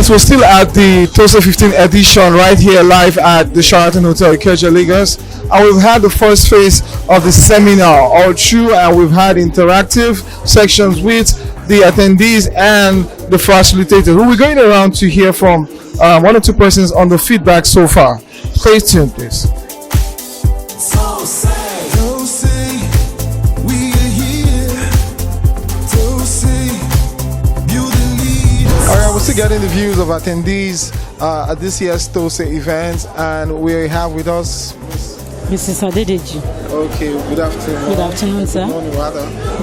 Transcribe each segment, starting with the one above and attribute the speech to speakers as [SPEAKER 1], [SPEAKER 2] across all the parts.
[SPEAKER 1] Yes, we're still at the TOSSE 15 edition right here live at the Sheraton Hotel, Ikeja, Lagos. And we've had the first phase of the seminar all through, and we've had interactive sections with the attendees and the facilitators. We're going around to hear from one or two persons on the feedback so far. Stay tuned, please. We're still getting the views of attendees at this year's TOSSE event, and we have with us
[SPEAKER 2] Mrs. Adedeji.
[SPEAKER 1] Okay, good afternoon.
[SPEAKER 2] Good afternoon, sir.
[SPEAKER 1] Good morning, rather.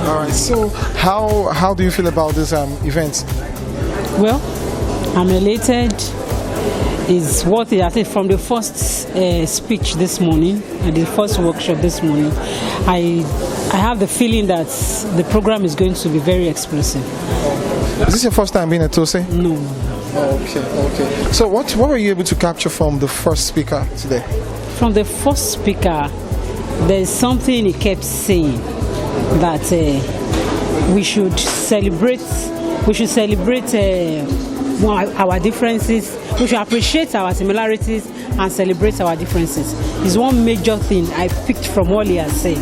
[SPEAKER 1] All right, so how do you feel about this event?
[SPEAKER 2] Well, I'm elated. It's worth it. I think from the first speech this morning and the first workshop this morning, I have the feeling that the program is going to be very explosive.
[SPEAKER 1] Is this your first time being at TOSSE?
[SPEAKER 2] No.
[SPEAKER 1] Okay. So what were you able to capture from the first speaker today?
[SPEAKER 2] From the first speaker, there's something he kept saying that we should celebrate our differences. We should appreciate our similarities and celebrate our differences. It's one major thing I picked from what he has said.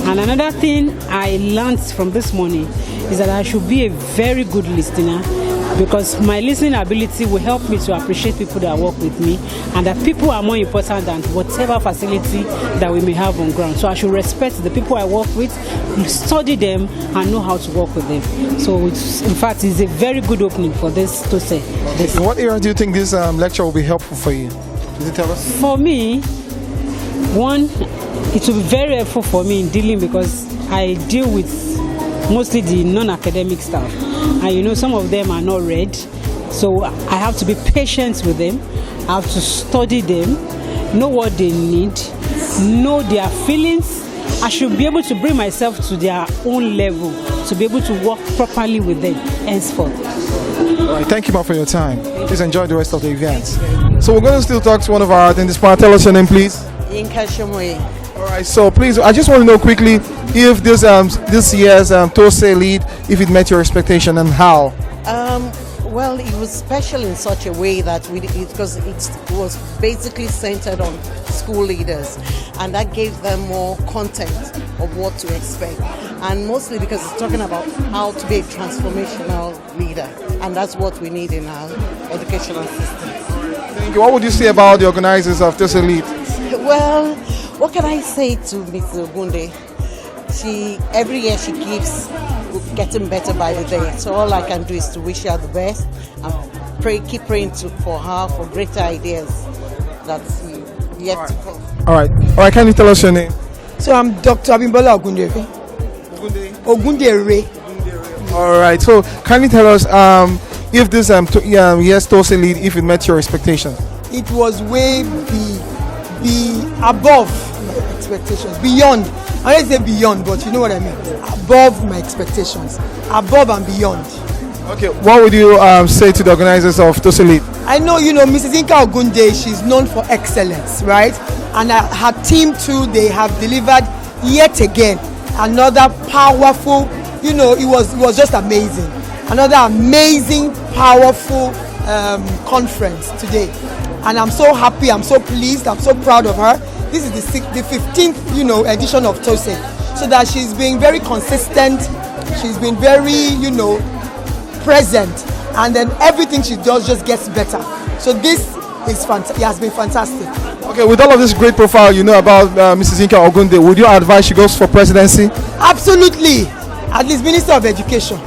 [SPEAKER 2] And another thing I learned from this morning is that I should be a very good listener, because my listening ability will help me to appreciate people that work with me, and that people are more important than whatever facility that we may have on ground. So I should respect the people I work with, study them, and know how to work with them. So in fact, it's a very good opening for this TOSSE.
[SPEAKER 1] In what area do you think this lecture will be helpful for you? Does it tell us?
[SPEAKER 2] For me, one, it will be very helpful for me in dealing, because I deal with mostly the non-academic staff, and some of them are not read, so I have to be patient with them. I have to study them, know what they need, know their feelings. I should be able to bring myself to their own level to be able to work properly with them henceforth.
[SPEAKER 1] All right, thank you, ma, for your time. Please enjoy the rest of the event. So we're going to still talk to one of our attendees. Tell us your name, please. All right, so please, I just want to know quickly if this year's TOSSElead, if it met your expectation, and how.
[SPEAKER 3] Well, it was special in such a way that because it was basically centered on school leaders, and that gave them more content of what to expect, and mostly because it's talking about how to be a transformational leader, and that's what we need in our educational system.
[SPEAKER 1] Thank you. What would you say about the organizers of TOSSElead?
[SPEAKER 3] Well, what can I say to Mrs. Ogunde? Every year she keeps getting better by the day. So all I can do is to wish her the best and keep praying for her for greater ideas that's yet to come.
[SPEAKER 1] All right. Can you tell us your name?
[SPEAKER 4] So I'm Dr. Abimbola Ogunde.
[SPEAKER 1] All right. So can you tell us if this yes TOSSElead, if it met your expectations?
[SPEAKER 4] It was way above my expectations, beyond. I don't say beyond, but you know what I mean. Above my expectations, above and beyond.
[SPEAKER 1] Okay, what would you say to the organizers of TOSSElead?
[SPEAKER 4] I know, Mrs. Inka Ogunde, she's known for excellence, right? And her team too, they have delivered yet again another powerful, it was just amazing. Another amazing, powerful conference today. And I'm so happy, I'm so pleased, I'm so proud of her. This is the 15th, edition of TOSSE. So that she's been very consistent, she's been very, present, and then everything she does just gets better. So this is it has been fantastic.
[SPEAKER 1] Okay, with all of this great profile about Mrs. Inka Ogunde, would you advise she goes for presidency?
[SPEAKER 4] Absolutely. At least Minister of Education.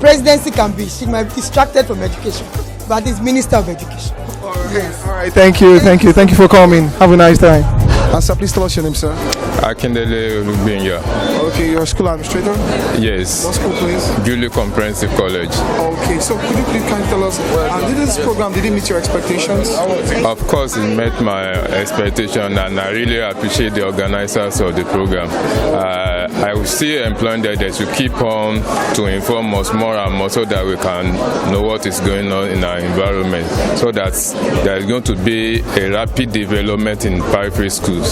[SPEAKER 4] Presidency she might be distracted from education, but at least Minister of Education.
[SPEAKER 1] All right. Thank you for coming. Have a nice time. Sir, please tell us your name, sir.
[SPEAKER 5] Akindele Olugbenya.
[SPEAKER 1] Okay, you're a school administrator?
[SPEAKER 5] Yes.
[SPEAKER 1] What school, please?
[SPEAKER 5] Julie Comprehensive College.
[SPEAKER 1] Okay, so could you please tell us, did this program, did it meet your expectations?
[SPEAKER 5] Of course, it met my expectation, and I really appreciate the organizers of the program. I will still employ them to keep on to inform us more and more so that we can know what is going on in our environment, so that there is going to be a rapid development in periphery schools.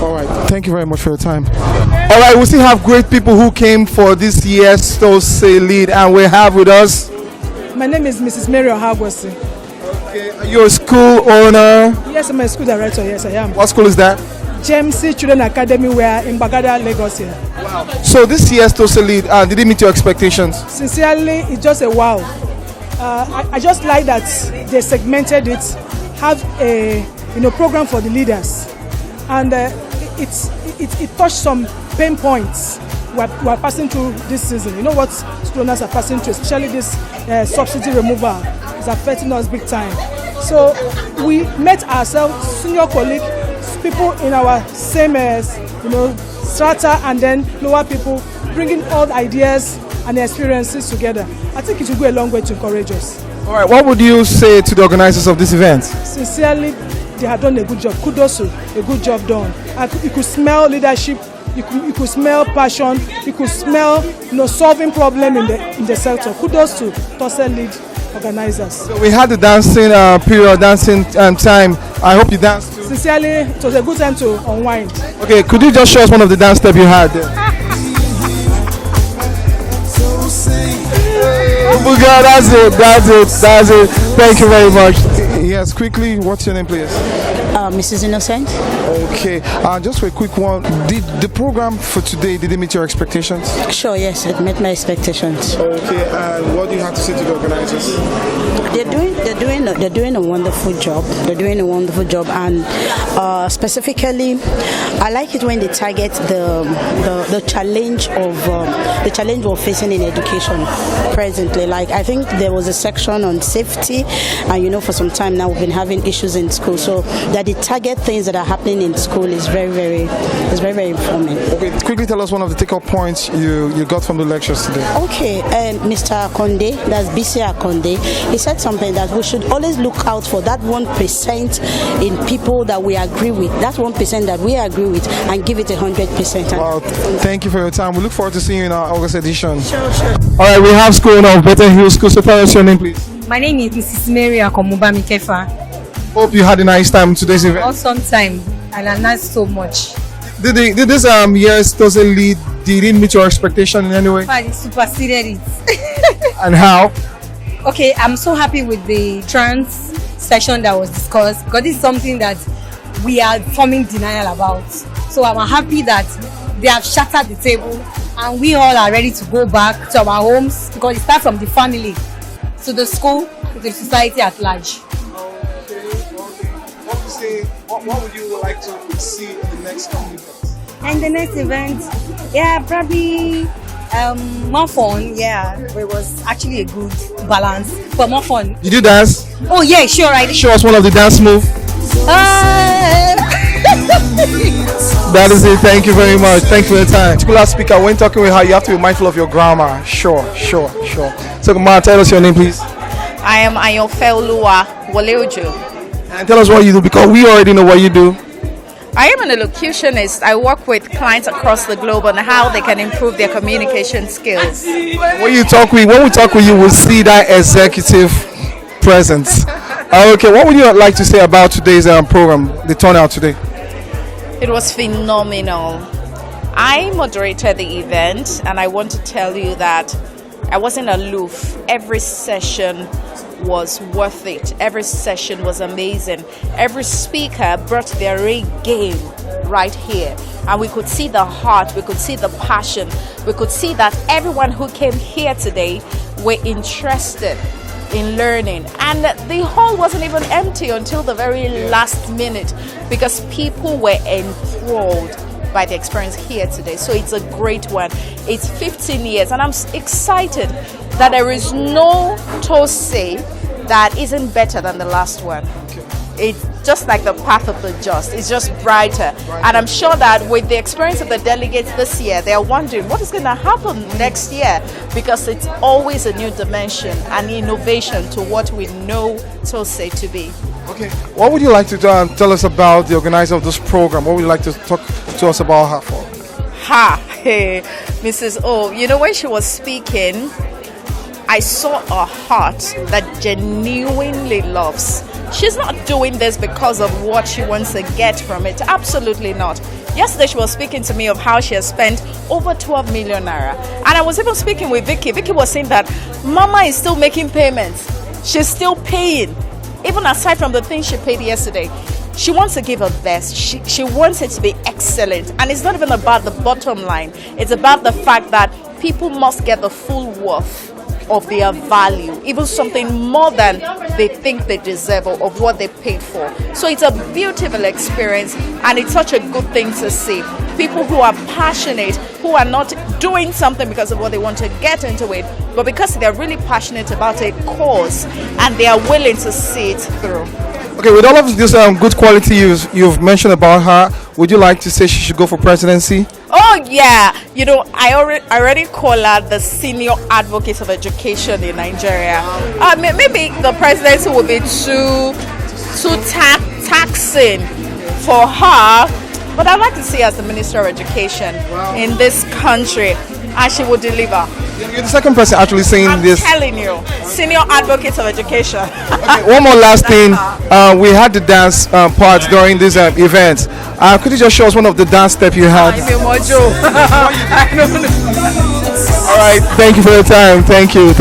[SPEAKER 1] All right, thank you very much for your time. All right, we still have great people who came for this year's TOSSElead, and we have with us.
[SPEAKER 6] My name is Mrs. Mary Ohagwasi.
[SPEAKER 1] Okay, are you a school owner?
[SPEAKER 6] Yes, I'm a school director. Yes, I am.
[SPEAKER 1] What school is that?
[SPEAKER 6] GMC Children Academy, we're in Bagada, Lagos here.
[SPEAKER 1] Wow. So this year's TOSSElead, did it meet your expectations?
[SPEAKER 6] Sincerely, it's just a wow. I just like that they segmented it, have a program for the leaders, and it touched some pain points we're passing through this season. You know what school owners are passing through, especially this subsidy removal is affecting us big time. So we met ourselves, senior colleagues, people in our same strata, and then lower people, bringing all the ideas and the experiences together. I think it will go a long way to encourage us.
[SPEAKER 1] All right, what would you say to the organizers of this event?
[SPEAKER 6] Sincerely, they have done a good job. Kudos to a good job done. You could smell leadership. You could smell passion. You could smell solving problem in the sector. Kudos to TOSSElead organizers.
[SPEAKER 1] So we had the dancing period, dancing time. I hope you danced too.
[SPEAKER 6] Sincerely, it was a good time to unwind.
[SPEAKER 1] Okay, could you just show us one of the dance steps you had there? Oh God, that's it. Thank you very much. Yes, quickly, what's your name, please?
[SPEAKER 7] Mrs. Innocent.
[SPEAKER 1] Okay, just for a quick one, did the program for today, did it meet your expectations?
[SPEAKER 7] Sure, yes, it met my expectations.
[SPEAKER 1] Okay, and what do you have to say to the organizers?
[SPEAKER 7] They're doing a wonderful job. They're doing a wonderful job, and specifically, I like it when they target the challenge we're facing in education presently. Like, I think there was a section on safety, and for some time now we've been having issues in school. So that they target things that are happening in school is very, very informing.
[SPEAKER 1] Okay, quickly tell us one of the take-up points you got from the lectures today.
[SPEAKER 7] Okay, Mr. Akonde, that's BC Akonde, he said something that we should always look out for that 1% in people that we agree with, that 1% that we agree with, and give it 100%.
[SPEAKER 1] Wow, thank you for your time. We look forward to seeing you in our August edition.
[SPEAKER 7] Sure.
[SPEAKER 1] All right, we have school now, Better Hill School. So tell us your name, please.
[SPEAKER 8] My name is Mrs. Mary Akomuba Mikefa.
[SPEAKER 1] Hope you had a nice time today's event.
[SPEAKER 8] Awesome time, and I learned so much.
[SPEAKER 1] Did this year's TOSSElead, did it meet your expectation in any way?
[SPEAKER 8] It superseded it.
[SPEAKER 1] And how?
[SPEAKER 8] Okay, I'm so happy with the trans session that was discussed, because this is something that we are forming denial about. So I'm happy that they have shattered the table, and we all are ready to go back to our homes, because it starts from the family to the school to the society at large.
[SPEAKER 1] What would you like to see in the next event?
[SPEAKER 8] And the next event, probably more fun. It was actually a good balance, but more fun.
[SPEAKER 1] Did you dance?
[SPEAKER 8] Oh yeah, sure, I did.
[SPEAKER 1] Show us one of the dance moves. That is it. Thank you very much. Thank you for your time. Particular speaker, when talking with her, you have to be mindful of your grammar. Sure. So, Ma, tell us your name, please.
[SPEAKER 9] I am Ayofeoluwa Waleojo.
[SPEAKER 1] And tell us what you do, because we already know what you do.
[SPEAKER 9] I am an elocutionist. I work with clients across the globe on how they can improve their communication skills.
[SPEAKER 1] When we talk with you, we'll see that executive presence. Okay, what would you like to say about today's program, the turnout today?
[SPEAKER 9] It was phenomenal. I moderated the event, and I want to tell you that I wasn't aloof. Every session was worth it. Every session was amazing. Every speaker brought their A game right here, and we could see the heart, we could see the passion, we could see that everyone who came here today were interested in learning, and the hall wasn't even empty until the very last minute, because people were enthralled by the experience here today. So it's a great one. It's 15 years, and I'm excited that there is no TOSSE that isn't better than the last one. It's just like the path of the just. It's just brighter. And I'm sure that with the experience of the delegates this year, they're wondering what is going to happen next year, because it's always a new dimension and innovation to what we know TOSSE to be.
[SPEAKER 1] Okay, what would you like to tell us about the organizer of this program? What would you like to talk to us about her for?
[SPEAKER 9] Hey, Mrs. O, when she was speaking, I saw a heart that genuinely loves. She's not doing this because of what she wants to get from it. Absolutely not. Yesterday she was speaking to me of how she has spent over 12 million naira. And I was even speaking with Vicky. Vicky was saying that Mama is still making payments. She's still paying. even aside from the things she paid yesterday, she wants to give her best. She wants it to be excellent. And it's not even about the bottom line. It's about the fact that people must get the full worth of their value, even something more than they think they deserve or of what they paid for. So it's a beautiful experience, and it's such a good thing to see. People who are passionate, who are not doing something because of what they want to get into it, but because they're really passionate about a cause and they are willing to see it through.
[SPEAKER 1] Okay, with all of this good quality you've mentioned about her, would you like to say she should go for presidency?
[SPEAKER 9] Oh yeah, you know, I already call her the senior advocate of education in Nigeria. Maybe the presidency will be too taxing for her, but I'd like to see her as the Minister of Education in this country, and she will deliver.
[SPEAKER 1] You're the second person actually saying this.
[SPEAKER 9] I'm telling you, senior advocate of education.
[SPEAKER 1] Okay, one more last thing. We had the dance part during this event. Could you just show us one of the dance steps you had? All right, thank you for your time. Thank you.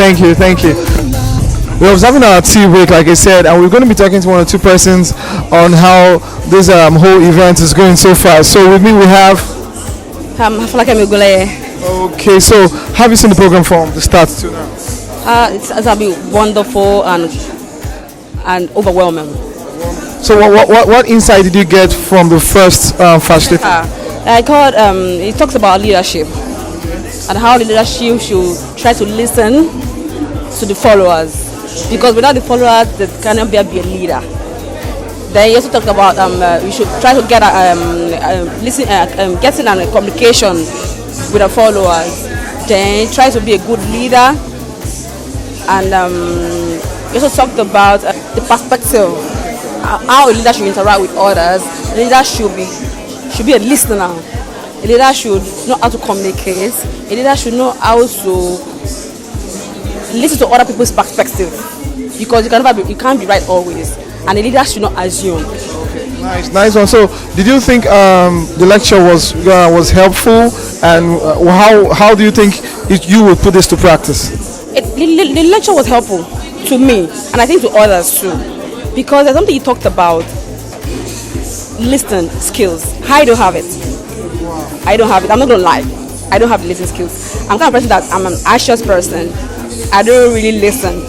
[SPEAKER 1] We're observing our tea break, like I said, and we're going to be talking to one or two persons on how this whole event is going so far. So with me we have... Okay, so have you seen the program from the start to now?
[SPEAKER 10] It's been wonderful and overwhelming.
[SPEAKER 1] So what insight did you get from the first facility?
[SPEAKER 10] It talks about leadership and how the leadership should try to listen to the followers, because without the followers there cannot be a leader. Then he also talked about we should try to get getting a communication with the followers. Then try to be a good leader, and he also talked about the perspective, how a leader should interact with others. A leader should be a listener. A leader should know how to communicate. A leader should know how to listen to other people's perspective, because you can't be right always, and a leader should not assume.
[SPEAKER 1] Nice one. So, did you think the lecture was helpful, and how do you think you would put this to practice?
[SPEAKER 10] The lecture was helpful to me, and I think to others too, because there's something you talked about, listening skills. I don't have it. I'm not gonna lie. I don't have the listening skills. I'm kind of person that I'm an anxious person. I don't really listen.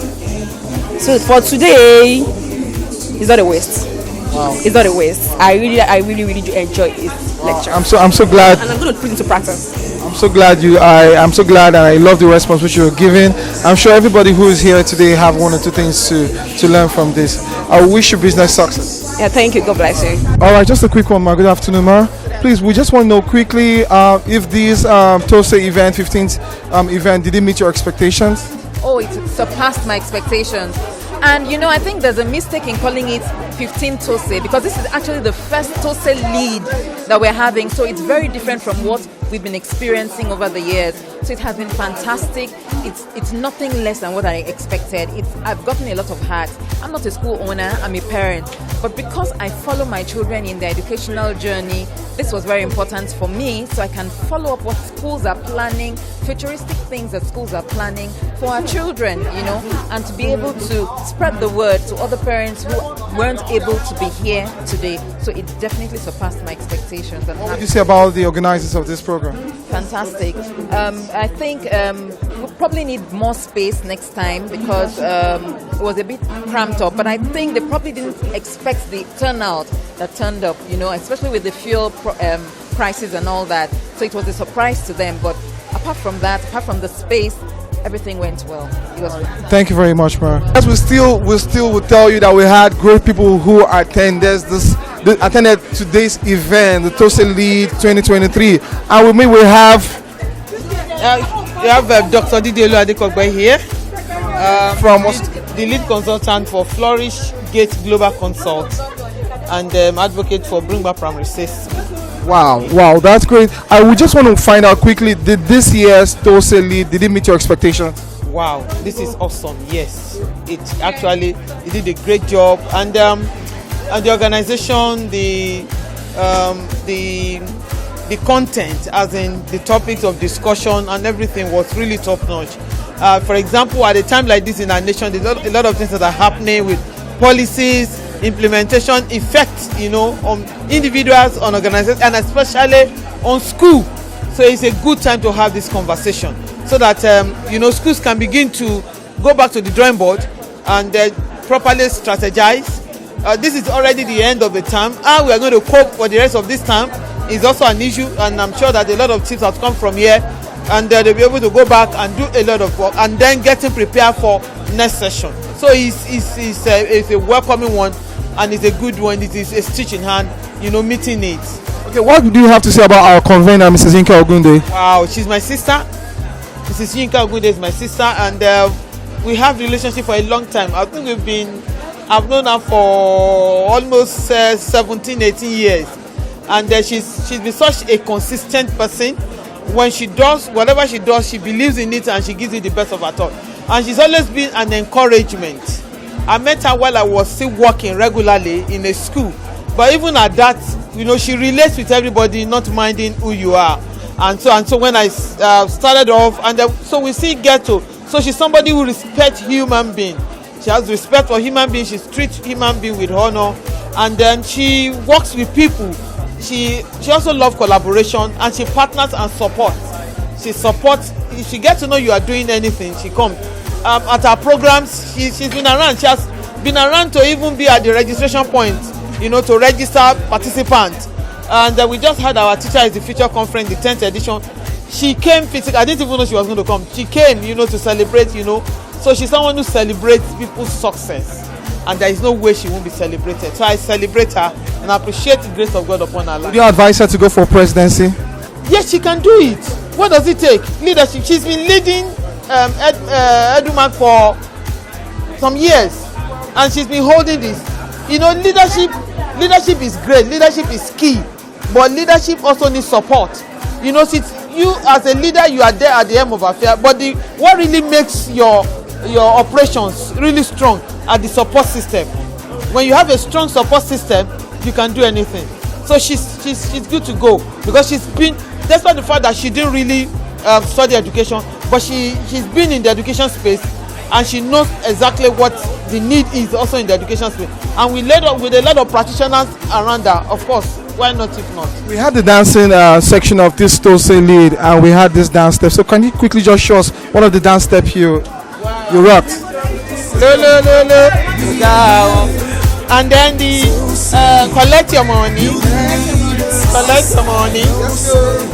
[SPEAKER 10] So for today, it's not a waste.
[SPEAKER 1] Wow.
[SPEAKER 10] It's not a waste. I really do enjoy this lecture.
[SPEAKER 1] I'm so glad.
[SPEAKER 10] And I'm going to put it into practice.
[SPEAKER 1] I'm so glad and I love the response which you're giving. I'm sure everybody who is here today have one or two things to learn from this. I wish you business success.
[SPEAKER 10] Yeah, thank you. God bless you.
[SPEAKER 1] All right, just a quick one, ma. Good afternoon, ma. Please, we just want to know quickly if this TOSSE event, 15th event, did it meet your expectations?
[SPEAKER 11] Oh, it surpassed my expectations. And you know, I think there's a mistake in calling it 15 TOSSE, because this is actually the first TOSSElead that we're having. So it's very different from what we've been experiencing over the years. So it has been fantastic. It's nothing less than what I expected. I've gotten a lot of hats. I'm not a school owner, I'm a parent. But because I follow my children in their educational journey, this was very important for me, so I can follow up what schools are planning, futuristic things that schools are planning for our children, you know, and to be able to spread the word to other parents who weren't able to be here today. So it definitely surpassed my expectations.
[SPEAKER 1] What would you say about the organizers of this program?
[SPEAKER 11] Fantastic. I think we'll probably need more space next time, because it was a bit cramped up, but I think they probably didn't expect the turnout that turned up, you know, especially with the fuel prices and all that. So it was a surprise to them, but apart from that, apart from the space, everything went well. It was
[SPEAKER 1] Thank you very much, man. As we still will tell you that we had great people who attended today's event, the TOSSElead 2023, and with me we have
[SPEAKER 12] Dr. Didielu Adekogbe here,
[SPEAKER 1] from
[SPEAKER 12] the lead consultant for Flourish Gate Global Consult and advocate for Bring Back Primary 6.
[SPEAKER 1] Wow, that's great. I would just want to find out quickly, did this year's TOSSElead, did it meet your expectations?
[SPEAKER 12] Wow, this is awesome. Yes, it did a great job, and the organization, the content, as in the topics of discussion and everything, was really top notch. For example, at a time like this in our nation, there's a lot of things that are happening with policies, implementation effect, on individuals, on organizations, and especially on school. So it's a good time to have this conversation so that schools can begin to go back to the drawing board and properly strategize. This is already the end of the term. How we are going to cope for the rest of this term is also an issue, and I'm sure that a lot of tips have come from here, and they'll be able to go back and do a lot of work and then getting prepared for next session. So it's a welcoming one, and it's a good one. It is a stitch in hand, meeting needs.
[SPEAKER 1] Okay, what do you have to say about our convener, Mrs. Yinka Ogunde?
[SPEAKER 12] Wow, she's my sister. Mrs. Yinka Ogunde is my sister, and we have relationship for a long time. I think I've known her for almost 17, 18 years. And she's been such a consistent person. When she does, whatever she does, she believes in it and she gives it the best of her thought. And she's always been an encouragement. I met her while I was still working regularly in a school. But even at that, she relates with everybody, not minding who you are. And so when I started off, so we still get to. So she's somebody who respects human beings. She has respect for human beings. She treats human beings with honor. And then she works with people. She also loves collaboration, and she partners and supports. She supports. If she gets to know you are doing anything, she comes. At our programs, she's been around. She has been around to even be at the registration point, to register participants. And we just had our Teacher is the Future conference, the 10th edition. She came physically. I didn't even know she was going to come. She came, to celebrate, So she's someone who celebrates people's success. And there is no way she won't be celebrated. So I celebrate her and appreciate the grace of God upon her life.
[SPEAKER 1] Would you advise her to go for presidency?
[SPEAKER 12] Yes, she can do it. What does it take? Leadership. She's been leading Edumac for some years, and she's been holding this. Leadership is great. Leadership is key, but leadership also needs support. You as a leader, you are there at the end of affair. But what really makes your operations really strong are the support system. When you have a strong support system, you can do anything. So she's good to go, because she's been, despite the fact that she didn't really study education, but she's been in the education space, and she knows exactly what the need is also in the education space. And with a lot of practitioners around her, of course, why not if not?
[SPEAKER 1] We had the dancing section of this TOSSElead, and we had this dance step. So can you quickly just show us one of the dance steps you rocked?
[SPEAKER 12] And then the collect your money.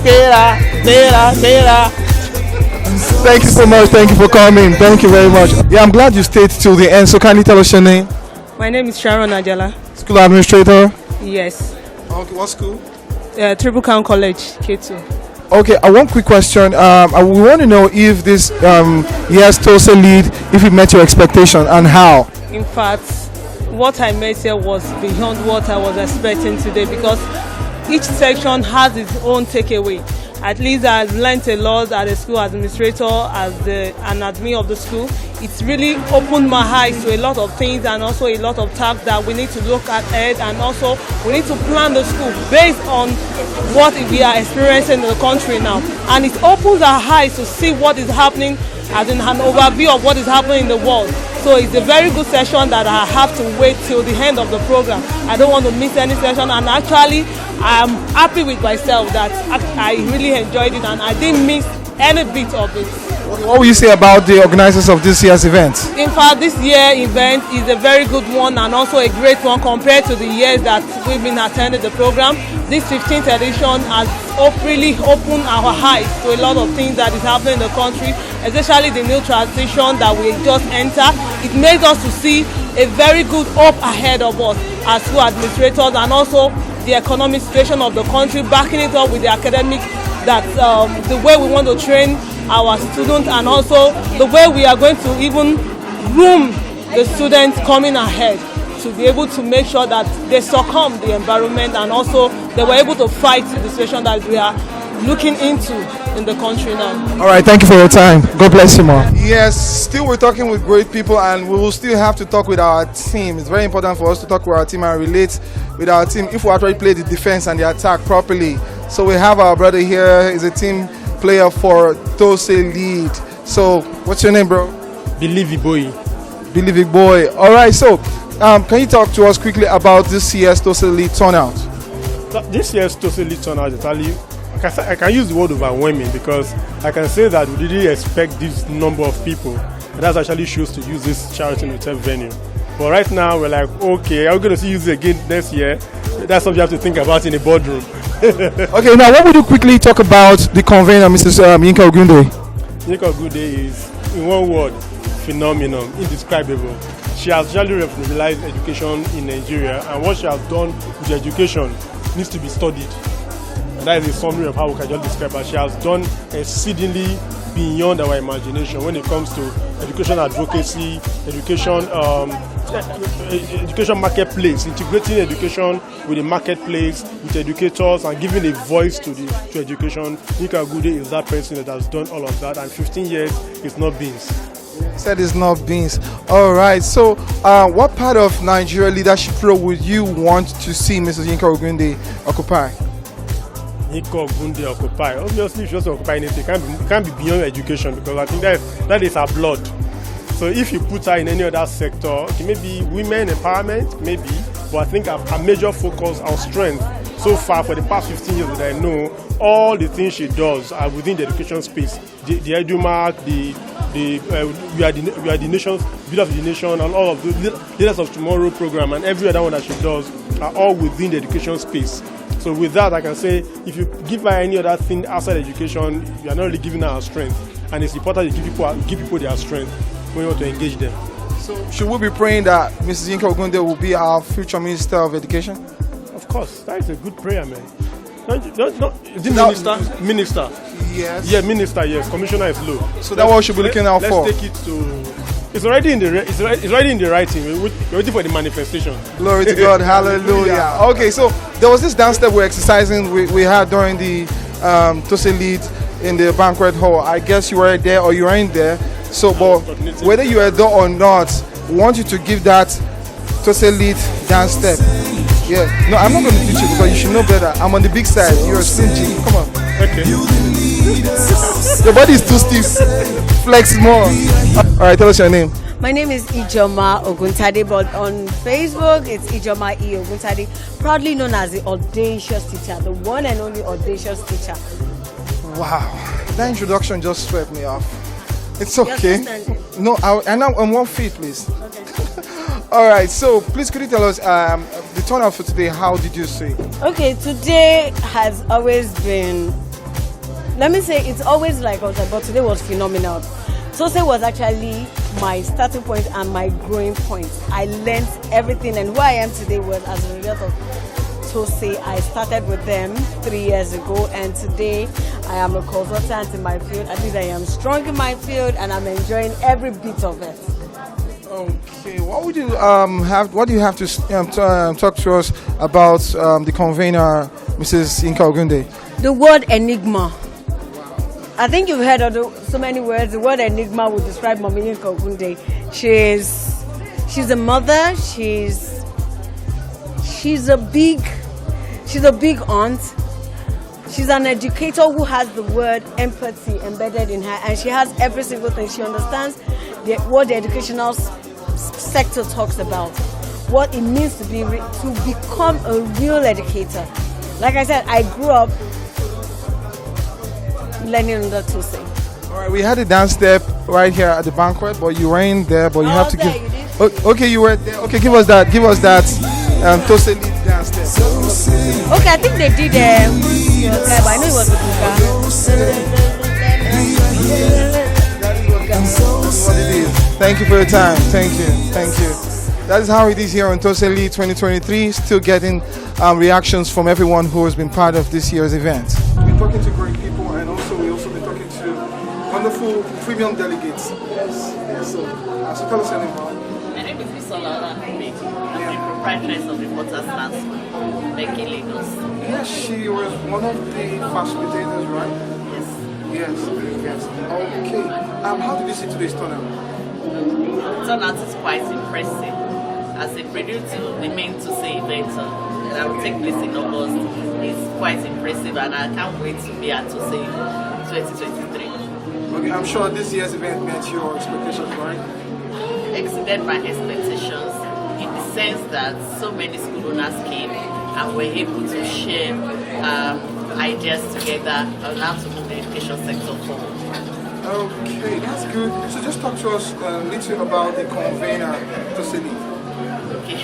[SPEAKER 12] Pera.
[SPEAKER 1] Thank you so much. Thank you for coming. Thank you very much. Yeah, I'm glad you stayed till the end. So can you tell us your name?
[SPEAKER 13] My name is Sharon Ajala.
[SPEAKER 1] School administrator?
[SPEAKER 13] Yes.
[SPEAKER 1] Okay, what school?
[SPEAKER 13] Triple Crown College, K2.
[SPEAKER 1] Okay, one quick question. We want to know if this year's TOSSElead, if it met your expectation, and how.
[SPEAKER 13] In fact, what I met here was beyond what I was expecting today, because each section has its own takeaway. At least I've learned a lot as a school administrator, as an admin of the school. It's really opened my eyes to a lot of things, and also a lot of tasks that we need to look ahead, and also we need to plan the school based on what we are experiencing in the country now. And it opens our eyes to see what is happening, as in an overview of what is happening in the world. So it's a very good session that I have to wait till the end of the program. I don't want to miss any session, and actually I'm happy with myself that I really enjoyed it, and I didn't miss any bit of it.
[SPEAKER 1] What will you say about the organizers of this year's event?
[SPEAKER 13] In fact, this year's event is a very good one, and also a great one compared to the years that we've been attending the program. This 15th edition has really opened our eyes to a lot of things that is happening in the country, especially the new transition that we just entered. It made us to see a very good hope ahead of us as school administrators, and also the economic situation of the country, backing it up with the academic, that the way we want to train our students, and also the way we are going to even groom the students coming ahead to be able to make sure that they succumb the environment, and also they were able to fight the situation that we are looking into in the country now.
[SPEAKER 1] All right, thank you for your time. God bless you, Ma. Yes, still we're talking with great people, and we will still have to talk with our team. It's very important for us to talk with our team and relate with our team if we actually play the defense and the attack properly. So we have our brother here. He's a team player for TOSSElead. So what's your name, bro?
[SPEAKER 14] Believe it, boy.
[SPEAKER 1] Believe it, boy. All right, so can you talk to us quickly about this year's TOSSElead turnout?
[SPEAKER 14] This year's TOSSElead turnout is actually, I can use the word overwhelming, because I can say that we didn't expect this number of people. And that actually shows to use this Sheraton Hotel venue. But right now we're like, okay, are we going to see you again next year? That's something you have to think about in the boardroom.
[SPEAKER 1] Okay, now what would you quickly talk about the convener, Mrs. Yinka Ogunde?
[SPEAKER 14] Yinka Ogunde is, in one word, phenomenal, indescribable. She has actually revolutionized education in Nigeria, and what she has done with education needs to be studied. And that is a summary of how we can just describe her. She has done exceedingly beyond our imagination when it comes to education advocacy, education marketplace, integrating education with the marketplace, with educators, and giving a voice to education. Yinka Ogunde is that person that has done all of that, and 15 years is not beans.
[SPEAKER 1] Said it's not beans. All right. So, what part of Nigeria leadership role would you want to see Mrs. Yinka Ogunde occupy?
[SPEAKER 14] Yinka Ogunde occupy. Obviously, if she wants to occupy anything, it can't be beyond education, because I think that is her blood. So if you put her in any other sector, okay, maybe women empowerment, maybe, but I think her major focus, our strength, so far for the past 15 years that I know, all the things she does are within the education space. The EduMark, we are the nation's builder of the nation, and all of the Leaders of Tomorrow program, and every other one that she does are all within the education space. So with that, I can say, if you give her any other thing outside education, you are not really giving her her strength. And it's important to give people their strength when you want to engage them.
[SPEAKER 1] So should we be praying that Mrs. Yinka Ogunde will be our future Minister of Education?
[SPEAKER 14] Of course, that is a good prayer, man. Is it minister?
[SPEAKER 1] Yes.
[SPEAKER 14] Yeah, minister, yes. Commissioner is low.
[SPEAKER 1] So that's what we should be looking out for.
[SPEAKER 14] Let's take it to... It's already in the writing. We're waiting for the manifestation.
[SPEAKER 1] Glory to God. Hallelujah. Okay, so there was this dance that we're exercising we had during the TOSSElead in the banquet hall. I guess you were there or you weren't there. So, but whether you were there or not, we want you to give that TOSSElead dance step. Yeah. No, I'm not going to teach you because you should know better. I'm on the big side. You're stingy. Come on.
[SPEAKER 14] Okay.
[SPEAKER 1] Your body is too stiff. Flex more. All right, tell us your name.
[SPEAKER 15] My name is Ijoma Oguntade, but on Facebook it's Ijoma E. Oguntade, proudly known as the audacious teacher, the one and only audacious teacher.
[SPEAKER 1] Wow, that introduction just swept me off. It's okay. No, I'm on 1 feet, please.
[SPEAKER 15] Okay.
[SPEAKER 1] All right, so please could you tell us the turnout for today, how did you see?
[SPEAKER 15] Okay, today has always been, let me say it's always like us, but today was phenomenal. TOSSE was actually my starting point and my growing point. I learned everything, and who I am today was as a result of TOSSE. I started with them 3 years ago, and today I am a consultant in my field. At least I am strong in my field, and I'm enjoying every bit of it.
[SPEAKER 1] Okay, what would you What do you have to talk to us about the convener, Mrs. Yinka Ogunde?
[SPEAKER 15] The word enigma. I think you've heard so many words. The word enigma would describe Mama Yinka Ogunde. She's a mother. She's a big aunt. She's an educator who has the word empathy embedded in her, and she has every single thing. She understands what the educational sector talks about, what it means to become a real educator. Like I said, I grew up learning under TOSSE.
[SPEAKER 1] All right, we had a dance step right here at the banquet, but you weren't there. But you have to give. Okay, you were there. Okay, give us that TOSSElead dance step.
[SPEAKER 15] Okay, I think they did. But I know it was
[SPEAKER 1] Thank you for your time. Thank you. That is how it is here on TOSSElead 2023. Still getting reactions from everyone who has been part of this year's event. We're talking to great people, and we also been talking to wonderful premium delegates. Yes. So tell us your name.
[SPEAKER 16] My name is Bursars. I'm the proprietress of the Bursars, Lagos.
[SPEAKER 1] Yes, she was one of the facilitators, right? Yes. Okay. How did you see today's turnout?
[SPEAKER 16] The turnout is quite impressive. As a prelude to the main TOSSE event that will take place in August, it's quite impressive, and I can't wait to be at TOSSE 2023.
[SPEAKER 1] Okay, I'm sure this year's event met your expectations, right?
[SPEAKER 16] Exceeded my expectations in the sense that so many school owners came and were able to share ideas together on how to move the education sector forward.
[SPEAKER 1] Okay, that's good. So just talk to us a little about the convener, TOSSElead.
[SPEAKER 16] Okay.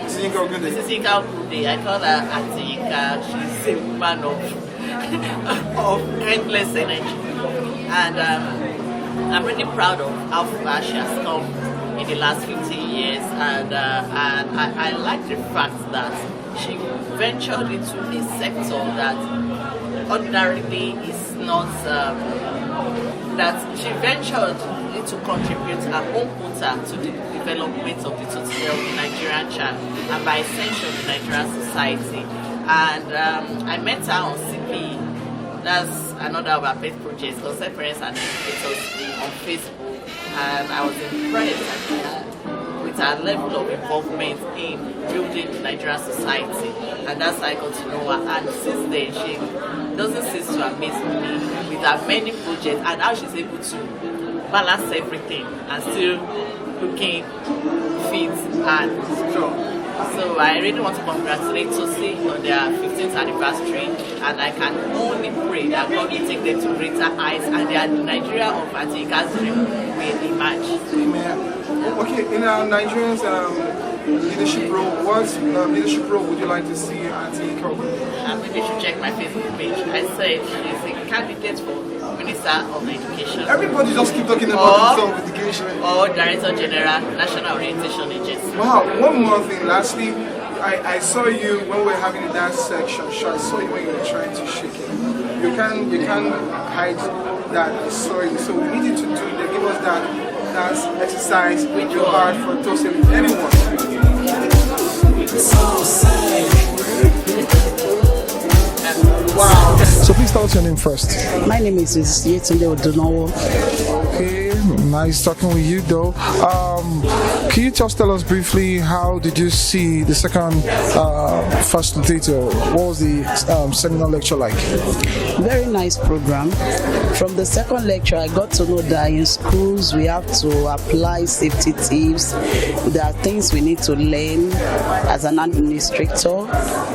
[SPEAKER 1] Mrs. Yinka Ogunde.
[SPEAKER 16] Mrs. Yinka Ogunde, I call her Auntie Yinka. She's a woman of endless energy. And I'm really proud of how far she has come in the last 15 years. And I like the fact that she ventured into a sector that ordinarily is not, that she ventured to contribute her own quota to the development of the totality of the Nigerian child and by extension the Nigerian society. And I met her on CP. That's another of our pet projects, Concerned Parents and Educators on Facebook, and I was impressed with her level of involvement in building the Nigerian society, and that's how I got to know her. And since then, she doesn't cease to amaze me with her many projects and how she's able to balance everything and still looking fit and strong. So I really want to congratulate TOSSE on their 15th anniversary, and I can only pray that God will take them to greater heights and the Nigeria of Auntie Yinka's dream will emerge.
[SPEAKER 1] Amen. Okay, in our Nigerians leadership role, what leadership role would you like to see Auntie Yinka?
[SPEAKER 16] Maybe you should check my Facebook page. I said she's a candidate for Minister of Education.
[SPEAKER 1] Everybody just keep talking about Minister of Education.
[SPEAKER 16] Or Director General, National Orientation Agency.
[SPEAKER 1] Wow, one more thing. Lastly, I saw you when we were having that section. Sure, I saw you when you were trying to shake it. You can't hide that. I saw you. So we need you to do that. Give us that dance exercise with your heart for TOSSElead. Anyone. Wow. So please tell us your name first.
[SPEAKER 7] My name is Yetunde Odunowo.
[SPEAKER 1] Okay, nice talking with you though. Can you just tell us briefly how did you see the second facilitator? What was the seminar lecture like?
[SPEAKER 7] Very nice program. From the second lecture, I got to know that in schools we have to apply safety tips. There are things we need to learn as an administrator,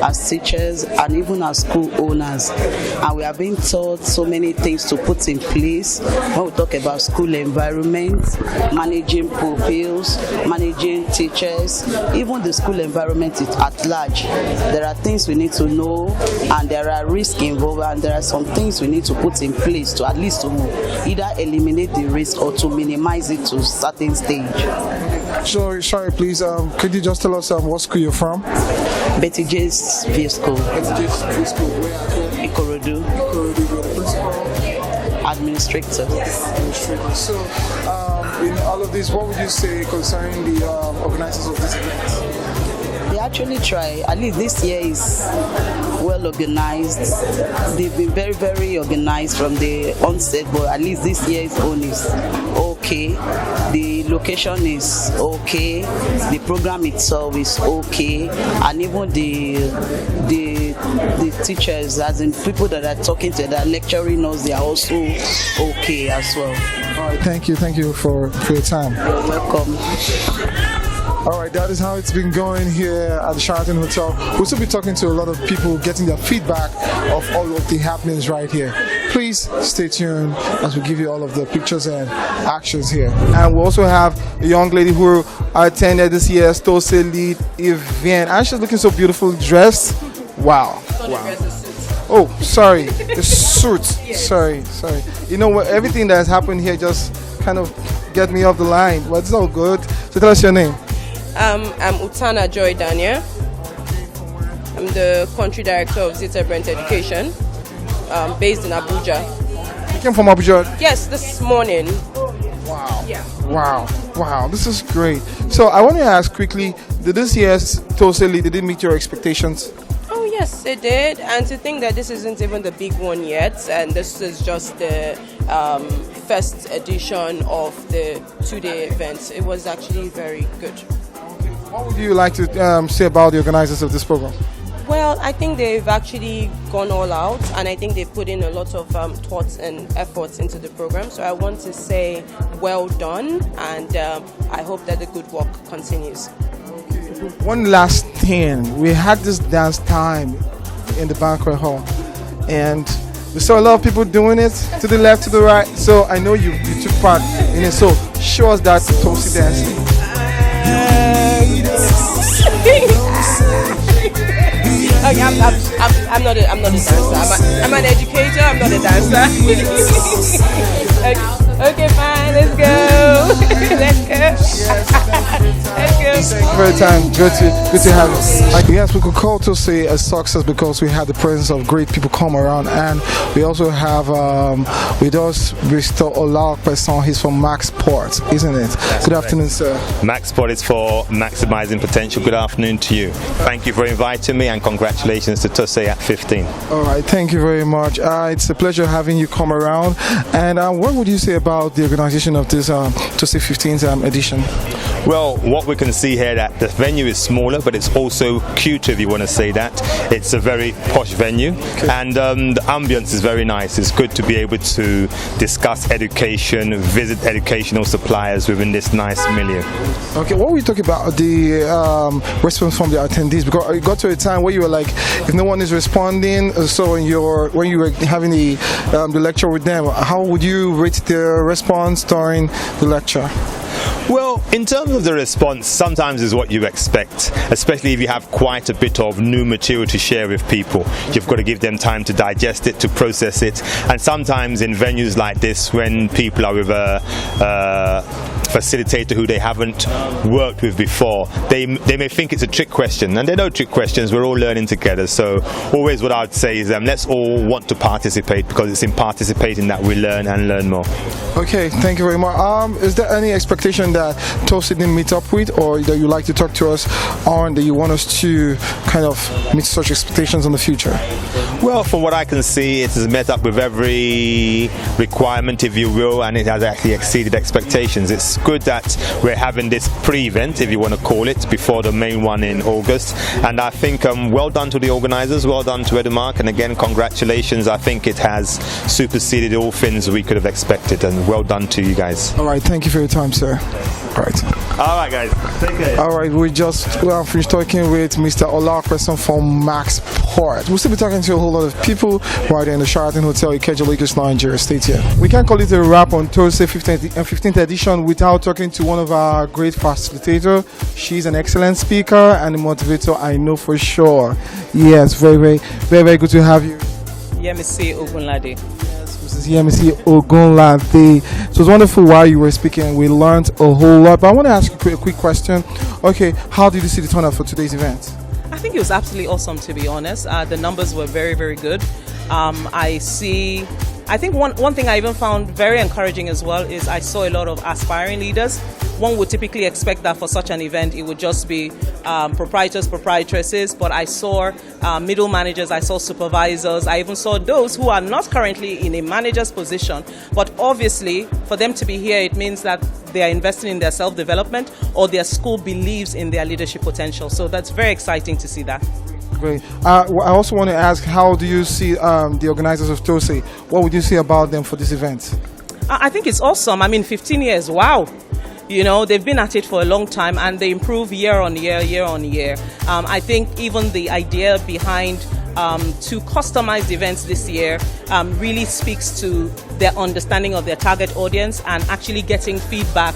[SPEAKER 7] as teachers, and even as school owners. And we are being taught so many things to put in place when we talk about school environment, managing pupils, managing teachers, even the school environment at large. There are things we need to know, and there are risks involved, and there are some things we need to put in place to at least to either eliminate the risk or to minimize it to a certain stage.
[SPEAKER 1] Sorry, please, could you just tell us what school you're from?
[SPEAKER 7] Betty J's V School.
[SPEAKER 1] Betty J's V School. Where?
[SPEAKER 7] Ikorodu. Administrator.
[SPEAKER 1] So, in all of this, what would you say concerning the organizers of this event?
[SPEAKER 7] They actually try. At least this year is well organized. They've been very, very organized from the onset, but at least this year's own is okay. The location is okay. The program itself is okay, and even the teachers, as in people that are talking to, that are lecturing us, they are also okay as well.
[SPEAKER 1] All right, thank you for your time.
[SPEAKER 7] You're welcome.
[SPEAKER 1] All right, that is how it's been going here at the Sheraton Hotel. We'll still be talking to a lot of people, getting their feedback of all of the happenings right here. Please stay tuned as we give you all of the pictures and actions here. And we also have a young lady who attended this year's TOSSElead event. And she's looking so beautifully dressed. Wow. Oh, sorry. The suit. Yes. Sorry. You know what? Everything that has happened here just kind of get me off the line. But it's all good. So tell us your name.
[SPEAKER 17] I'm Utana Joy Daniel. I'm the country director of Zeta Brent Education, based in Abuja.
[SPEAKER 1] You came from Abuja?
[SPEAKER 17] Yes, this morning.
[SPEAKER 1] Wow.
[SPEAKER 17] Yeah.
[SPEAKER 1] Wow. This is great. So I want to ask quickly, did this year's TOSSElead, did it meet your expectations?
[SPEAKER 17] Oh yes, it did. And to think that this isn't even the big one yet, and this is just the first edition of the 2-day event, it was actually very good.
[SPEAKER 1] What would you like to say about the organizers of this program?
[SPEAKER 17] Well, I think they've actually gone all out, and I think they've put in a lot of thoughts and efforts into the program. So I want to say well done, and I hope that the good work continues.
[SPEAKER 1] One last thing, we had this dance time in the banquet hall, and we saw a lot of people doing it to the left, to the right. So I know you took part in it. So show us that TOSSE dancing.
[SPEAKER 17] Okay, I'm not a dancer. I'm an educator. I'm not a dancer. Okay, fine. Let's go. Let's go. Let's go.
[SPEAKER 1] Thank you for your time. Good to have you. Yes, we could call TOSSE a success because we had the presence of great people come around, and we also have with us Mr. Olaokpesan. He's from Max Sport, isn't it? Good afternoon, sir.
[SPEAKER 18] Max Sport is for maximizing potential. Good afternoon to you. Thank you for inviting me, and congratulations to TOSSE at 15.
[SPEAKER 1] All right, thank you very much. It's a pleasure having you come around. And what would you say about the organization of this TOSSE 15th edition?
[SPEAKER 18] Well, what we can see here, that the venue is smaller, but it's also cute, if you want to say that. It's a very posh venue, and the ambience is very nice. It's good to be able to discuss education, visit educational suppliers within this nice milieu.
[SPEAKER 1] Okay, what were you talking about the response from the attendees? Because it got to a time where you were like, if no one is responding, so when you were having the lecture with them, how would you rate their response during the lecture?
[SPEAKER 18] Well, in terms of the response, sometimes is what you expect, especially if you have quite a bit of new material to share with people. You've got to give them time to digest it, to process it, and sometimes in venues like this, when people are with a facilitator who they haven't worked with before, they may think it's a trick question, and they're no trick questions. We're all learning together. So always what I would say is let's all want to participate, because it's in participating that we learn and learn more.
[SPEAKER 1] Okay, thank you very much. Is there any expectation that TOSSE didn't meet up with, or that you like to talk to us on, that you want us to kind of meet such expectations in the future?
[SPEAKER 18] Well, from what I can see, it has met up with every requirement, if you will, and it has actually exceeded expectations. It's good that we're having this pre-event, if you want to call it, before the main one in August, and I think well done to the organizers, well done to Edumark, and again, congratulations. I think it has superseded all things we could have expected, and well done to you guys.
[SPEAKER 1] All right, thank you for your time, sir. All
[SPEAKER 18] right, guys, take care.
[SPEAKER 1] All right, we just finished talking with Mr. Olaokpesan from Max Sport. We'll still be talking to a whole lot of people right there in the Sheraton Hotel, Ikeja, Lagos, Nigeria. Stay tuned. We can't call it a wrap on TOSSE 15th edition without talking to one of our great facilitators. She's an excellent speaker and a motivator, I know for sure. Yes, very, very, very good to have you.
[SPEAKER 19] Yemisi Ogunlade.
[SPEAKER 1] Mrs. Yemisi Ogunlade. So it's wonderful while you were speaking. We learned a whole lot. But I want to ask you a quick question. Okay, how did you see the turnout for today's event?
[SPEAKER 19] I think it was absolutely awesome, to be honest. The numbers were very, very good. I think one thing I even found very encouraging as well is I saw a lot of aspiring leaders. One would typically expect that for such an event it would just be proprietors, proprietresses, but I saw middle managers, I saw supervisors, I even saw those who are not currently in a manager's position, but obviously for them to be here, it means that they are investing in their self-development, or their school believes in their leadership potential. So that's very exciting to see that.
[SPEAKER 1] Great. I also want to ask, how do you see the organizers of TOSSE? What would you say about them for this event?
[SPEAKER 19] I think it's awesome. I mean, 15 years, wow. You know, they've been at it for a long time, and they improve year on year, year on year. I think even the idea behind 2 customized events this year really speaks to their understanding of their target audience and actually getting feedback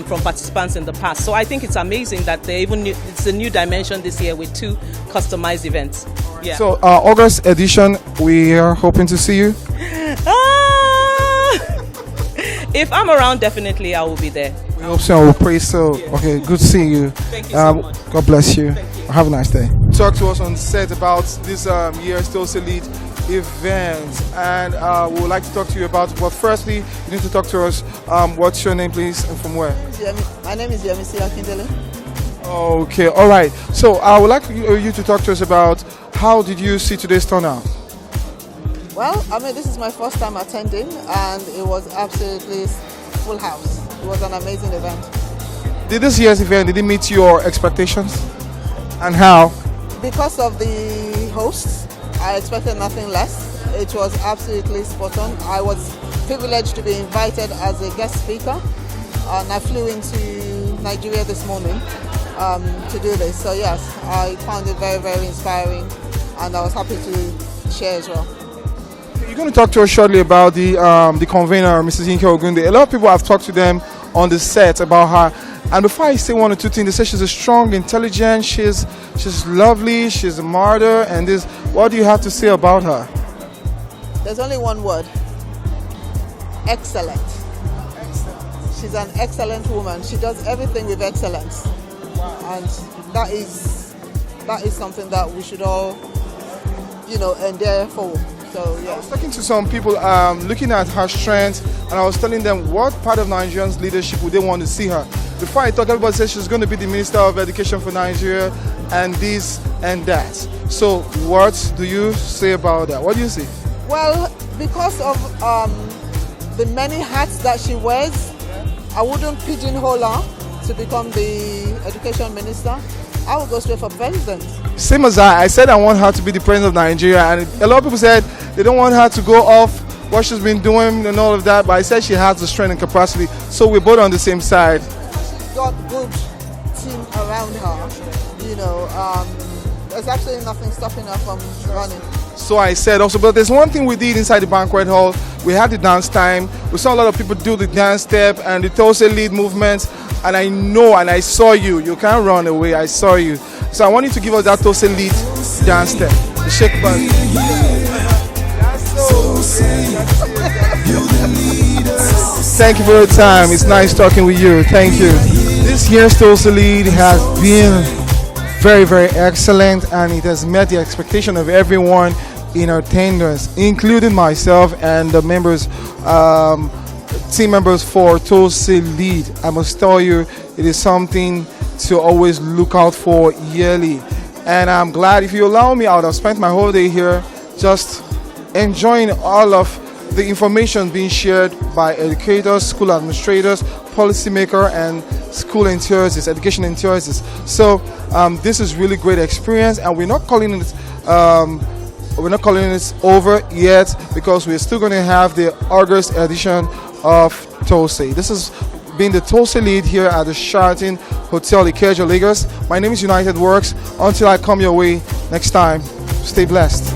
[SPEAKER 19] from participants in the past. So I think it's amazing that it's a new dimension this year with 2 customized events. Yeah.
[SPEAKER 1] So August edition, we are hoping to see you.
[SPEAKER 19] If I'm around, definitely I will be there.
[SPEAKER 1] We hope so. We'll pray so. Okay, good seeing you.
[SPEAKER 19] Thank you so much.
[SPEAKER 1] God bless you. Have a nice day. Talk to us on set about this year's TOSSElead event, and we would like to talk to you about. Well, firstly, you need to talk to us. What's your name, please, and from where?
[SPEAKER 20] My name is Yemisi Akindele.
[SPEAKER 1] Okay, all right. So I would like you to talk to us about how did you see today's turnout?
[SPEAKER 20] Well, I mean, this is my first time attending, and it was absolutely full house. It was an amazing event.
[SPEAKER 1] Did this year's event, did it meet your expectations? And how?
[SPEAKER 20] Because of the hosts. I expected nothing less. It was absolutely spot on. I was privileged to be invited as a guest speaker, and I flew into Nigeria this morning to do this. So yes, I found it very, very inspiring, and I was happy to share as well.
[SPEAKER 1] You're going to talk to us shortly about the convener, Mrs. Yinka Ogunde. A lot of people have talked to them on the set about her. And before I say one or two things, they say she's a strong, intelligent, she's lovely, she's a martyr, and this. What do you have to say about her?
[SPEAKER 20] There's only one word. Excellent. She's an excellent woman. She does everything with excellence. And that is something that we should all, endear for. So, yeah.
[SPEAKER 1] I was talking to some people looking at her strengths, and I was telling them what part of Nigerians' leadership would they want to see her. Before I talk, everybody says she's going to be the Minister of Education for Nigeria and this and that. So what do you say about that? What do you say?
[SPEAKER 20] Well, because of the many hats that she wears, I wouldn't pigeonhole her to become the Education Minister. I would go straight for President.
[SPEAKER 1] Same as I said I want her to be the President of Nigeria, and a lot of people said they don't want her to go off what she's been doing and all of that, but I said she has the strength and capacity, so we're both on the same side.
[SPEAKER 20] She's got good team around her, there's absolutely nothing stopping her from running.
[SPEAKER 1] So I said also, but there's one thing we did inside the banquet hall. We had the dance time. We saw a lot of people do the dance step and the TOSSElead movements, and I know and I saw you. You can't run away. I saw you. So I want you to give us that TOSSElead dance step, the shake band. Thank you for your time. It's nice talking with you. Thank you. This year's TOSSElead has been very, very excellent, and it has met the expectation of everyone in attendance, including myself and the members, team members for TOSSElead. I must tell you, it is something to always look out for yearly. And I'm glad, if you allow me, I would have spent my whole day here just enjoying all of the information being shared by educators, school administrators, policymakers, and school enthusiasts, education enthusiasts. So this is really great experience, and we're not calling it over yet, because we're still going to have the August edition of TOSSE. This has been the TOSSElead here at the Sheraton Hotel Ikeja, Lagos. My name is United Works. Until I come your way next time, stay blessed.